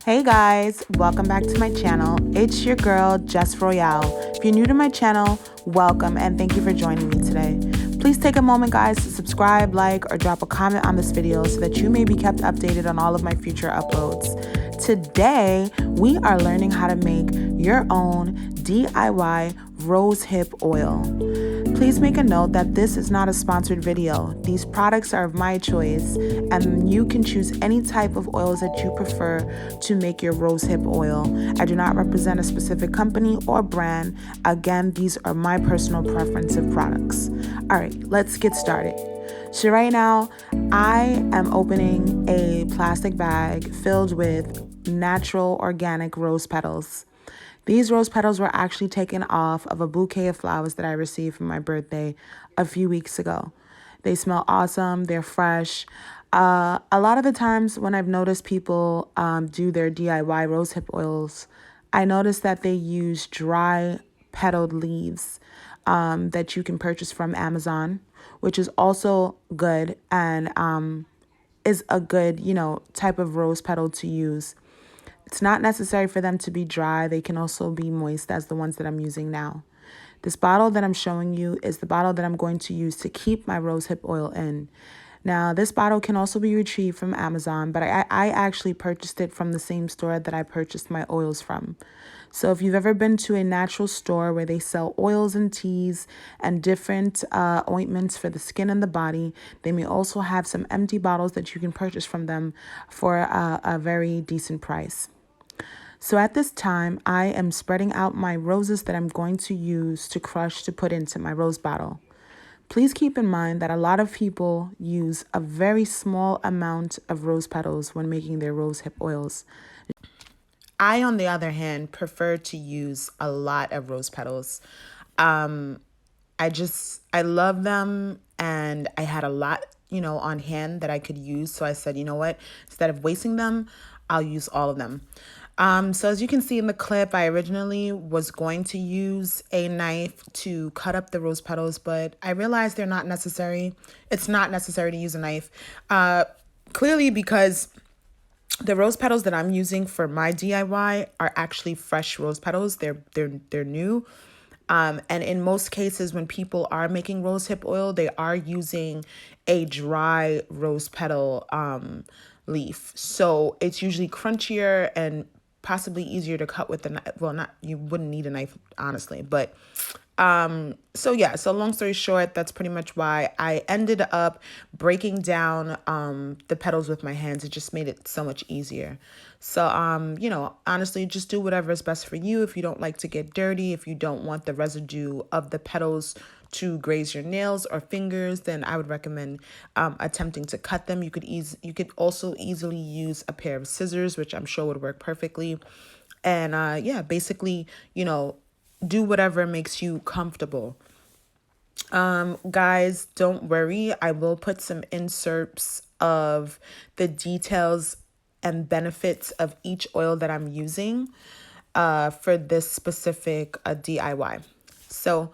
Hey guys, welcome back to my channel. It's your girl, Jess Royale. If you're new to my channel, welcome and thank you for joining me today. Please take a moment, guys, to subscribe, like, or drop a comment on this video so that you may be kept updated on all of my future uploads. Today, we are learning how to make your own DIY rose hip oil. Please make a note that this is not a sponsored video. These products are of my choice, and you can choose any type of oils that you prefer to make your rose hip oil. I do not represent a specific company or brand. Again, these are my personal preference of products. All right, let's get started. So right now, I am opening a plastic bag filled with natural organic rose petals. These rose petals were actually taken off of a bouquet of flowers that I received for my birthday a few weeks ago. They smell awesome. They're fresh. A lot of the times when I've noticed people do their DIY rose hip oils, I notice that they use dry petaled leaves that you can purchase from Amazon, which is also good and is a good, type of rose petal to use. It's not necessary for them to be dry. They can also be moist as the ones that I'm using now. This bottle that I'm showing you is the bottle that I'm going to use to keep my rose hip oil in. Now, this bottle can also be retrieved from Amazon, but I actually purchased it from the same store that I purchased my oils from. So if you've ever been to a natural store where they sell oils and teas and different ointments for the skin and the body, they may also have some empty bottles that you can purchase from them for a very decent price. So at this time, I am spreading out my roses that I'm going to use to crush to put into my rose bottle. Please keep in mind that a lot of people use a very small amount of rose petals when making their rose hip oils. I, on the other hand, prefer to use a lot of rose petals. I love them, and I had a lot, on hand that I could use. So I said, you know what, instead of wasting them, I'll use all of them. So as you can see in the clip, I originally was going to use a knife to cut up the rose petals, but I realized they're not necessary. It's not necessary to use a knife, clearly because the rose petals that I'm using for my DIY are actually fresh rose petals. They're new. And in most cases, when people are making rose hip oil, they are using a dry rose petal leaf. So it's usually crunchier and possibly easier to cut with a knife. Well, not, you wouldn't need a knife, honestly, but so long story short, that's pretty much why I ended up breaking down the petals with my hands. It just made it so much easier. So honestly, just do whatever is best for you. If you don't like to get dirty, if you don't want the residue of the petals to graze your nails or fingers, then I would recommend attempting to cut them. You could also easily use a pair of scissors, which I'm sure would work perfectly. And basically, do whatever makes you comfortable. Guys, don't worry. I will put some inserts of the details and benefits of each oil that I'm using for this specific DIY. So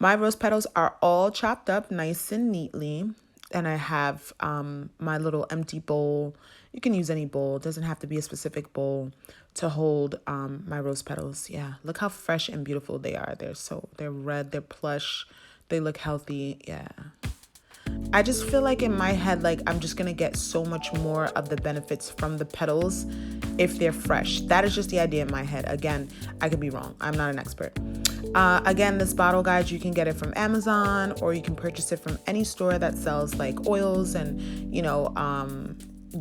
my rose petals are all chopped up nice and neatly. And I have my little empty bowl. You can use any bowl. It doesn't have to be a specific bowl to hold my rose petals. Yeah, look how fresh and beautiful they are. They're red, they're plush, they look healthy. Yeah. I just feel like in my head, like I'm just gonna get so much more of the benefits from the petals if they're fresh. That is just the idea in my head. Again, I could be wrong. I'm not an expert. Again, this bottle, guys, you can get it from Amazon or you can purchase it from any store that sells like oils and,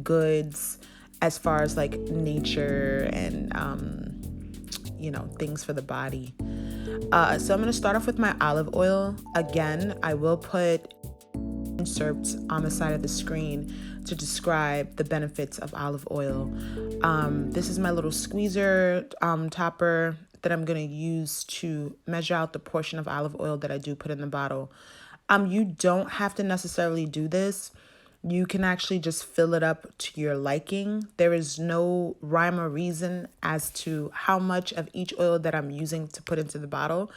goods as far as like nature and, things for the body. So I'm going to start off with my olive oil. Again, I will put inserts on the side of the screen to describe the benefits of olive oil. This is my little squeezer topper that I'm going to use to measure out the portion of olive oil that I do put in the bottle. You don't have to necessarily do this. You can actually just fill it up to your liking. There is no rhyme or reason as to how much of each oil that I'm using to put into the bottle.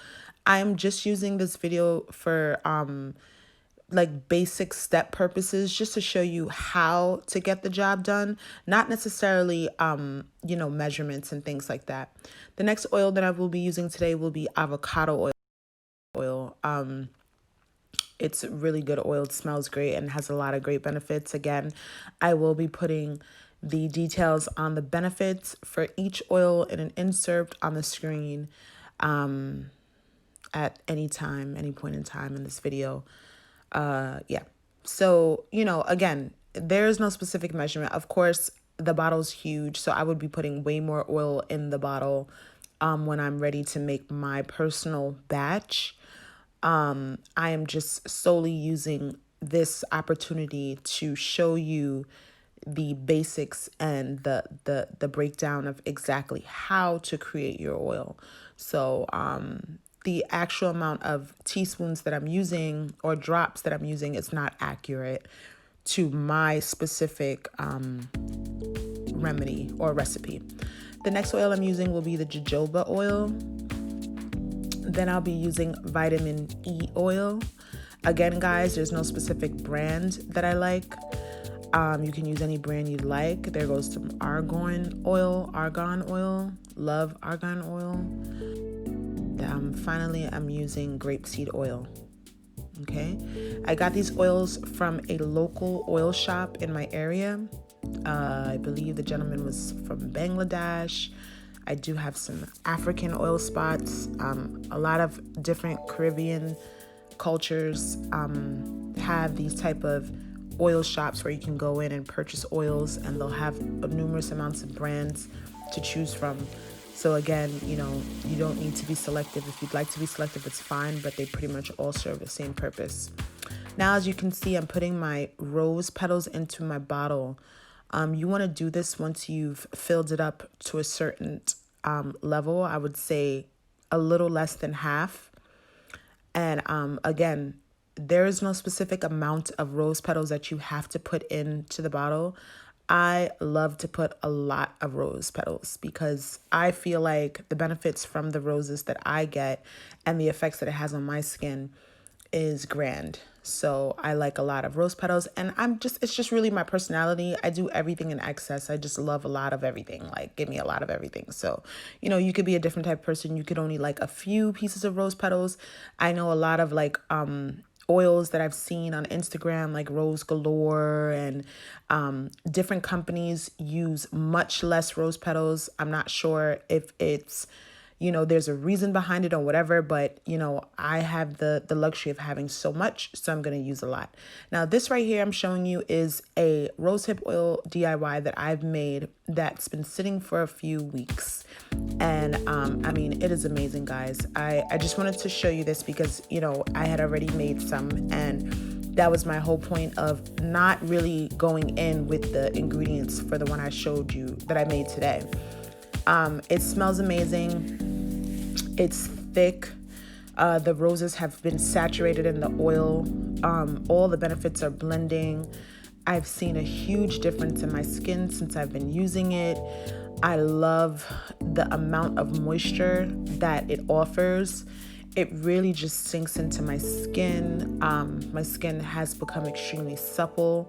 I'm just using this video for like basic step purposes, just to show you how to get the job done, not necessarily measurements and things like that. The next oil that I will be using today will be avocado oil. It's really good oil. It smells great and has a lot of great benefits. Again, I will be putting the details on the benefits for each oil in an insert on the screen at any time, any point in time in this video. Yeah. So, again, there's no specific measurement. Of course, the bottle's huge, so I would be putting way more oil in the bottle when I'm ready to make my personal batch. I am just solely using this opportunity to show you the basics and the breakdown of exactly how to create your oil. So the actual amount of teaspoons that I'm using or drops that I'm using is not accurate to my specific remedy or recipe. The next oil I'm using will be the jojoba oil. Then I'll be using vitamin E oil. Again, guys, there's no specific brand that I like. You can use any brand you like. There goes some argan oil. Love argan oil. Finally, I'm using grapeseed oil. Okay. I got these oils from a local oil shop in my area. I believe the gentleman was from Bangladesh. I do have some African oil spots. A lot of different Caribbean cultures have these type of oil shops where you can go in and purchase oils, and they'll have numerous amounts of brands to choose from. So again, you don't need to be selective. If you'd like to be selective, it's fine, but they pretty much all serve the same purpose. Now, as you can see, I'm putting my rose petals into my bottle. You want to do this once you've filled it up to a certain level. I would say a little less than half. And again, there is no specific amount of rose petals that you have to put into the bottle. I love to put a lot of rose petals because I feel like the benefits from the roses that I get and the effects that it has on my skin is grand. So I like a lot of rose petals, and it's just really my personality. I do everything in excess. I just love a lot of everything. Like, give me a lot of everything. So, you could be a different type of person. You could only like a few pieces of rose petals. I know a lot of like oils that I've seen on Instagram, like Rose Galore, and different companies use much less rose petals. I'm not sure if it's there's a reason behind it or whatever, but, I have the luxury of having so much, so I'm going to use a lot. Now, this right here I'm showing you is a rosehip oil DIY that I've made that's been sitting for a few weeks. And, it is amazing, guys. I just wanted to show you this because, I had already made some, and that was my whole point of not really going in with the ingredients for the one I showed you that I made today. It smells amazing. It's thick. The roses have been saturated in the oil. All the benefits are blending. I've seen a huge difference in my skin since I've been using it. I love the amount of moisture that it offers. It really just sinks into my skin. My skin has become extremely supple.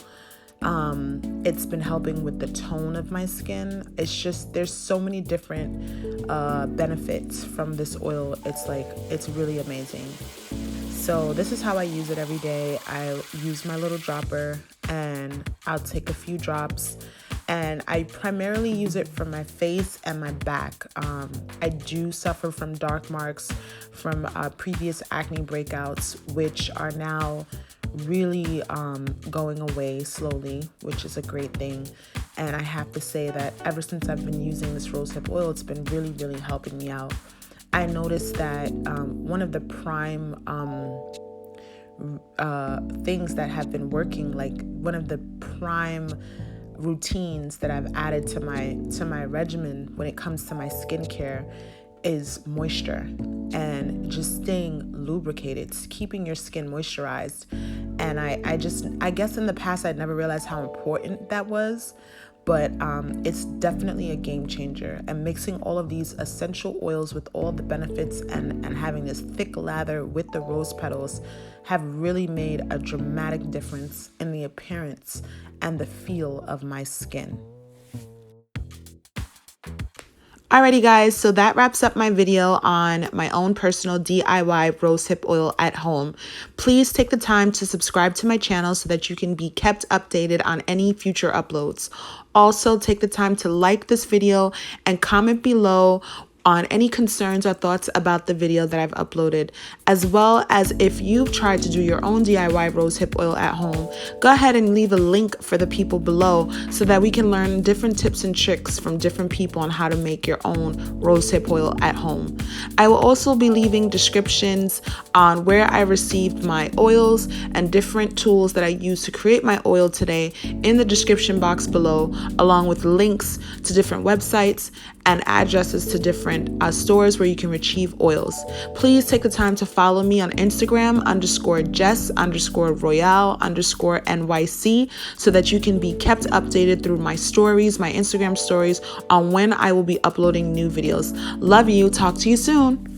It's been helping with the tone of my skin. It's just, there's so many different benefits from this oil. It's really amazing. So this is how I use it every day. I use my little dropper and I'll take a few drops, and I primarily use it for my face and my back. I do suffer from dark marks from previous acne breakouts, which are now really going away slowly, which is a great thing. And I have to say that ever since I've been using this rosehip oil, it's been really, really helping me out. I noticed that one of the prime things that have been working, like one of the prime routines that I've added to my regimen when it comes to my skincare is moisture and just staying lubricated, keeping your skin moisturized. And I guess in the past I'd never realized how important that was, but it's definitely a game changer. And mixing all of these essential oils with all the benefits and having this thick lather with the rose petals have really made a dramatic difference in the appearance and the feel of my skin. Alrighty guys, so that wraps up my video on my own personal DIY rosehip oil at home. Please take the time to subscribe to my channel so that you can be kept updated on any future uploads. Also, take the time to like this video and comment below on any concerns or thoughts about the video that I've uploaded, as well as if you've tried to do your own DIY rosehip oil at home. Go ahead and leave a link for the people below so that we can learn different tips and tricks from different people on how to make your own rosehip oil at home. I will also be leaving descriptions on where I received my oils and different tools that I used to create my oil today in the description box below, along with links to different websites and addresses to different stores where you can retrieve oils. Please take the time to follow me on Instagram _Jess_Royale_NYC so that you can be kept updated through my stories, my Instagram stories, on when I will be uploading new videos. Love you. Talk to you soon.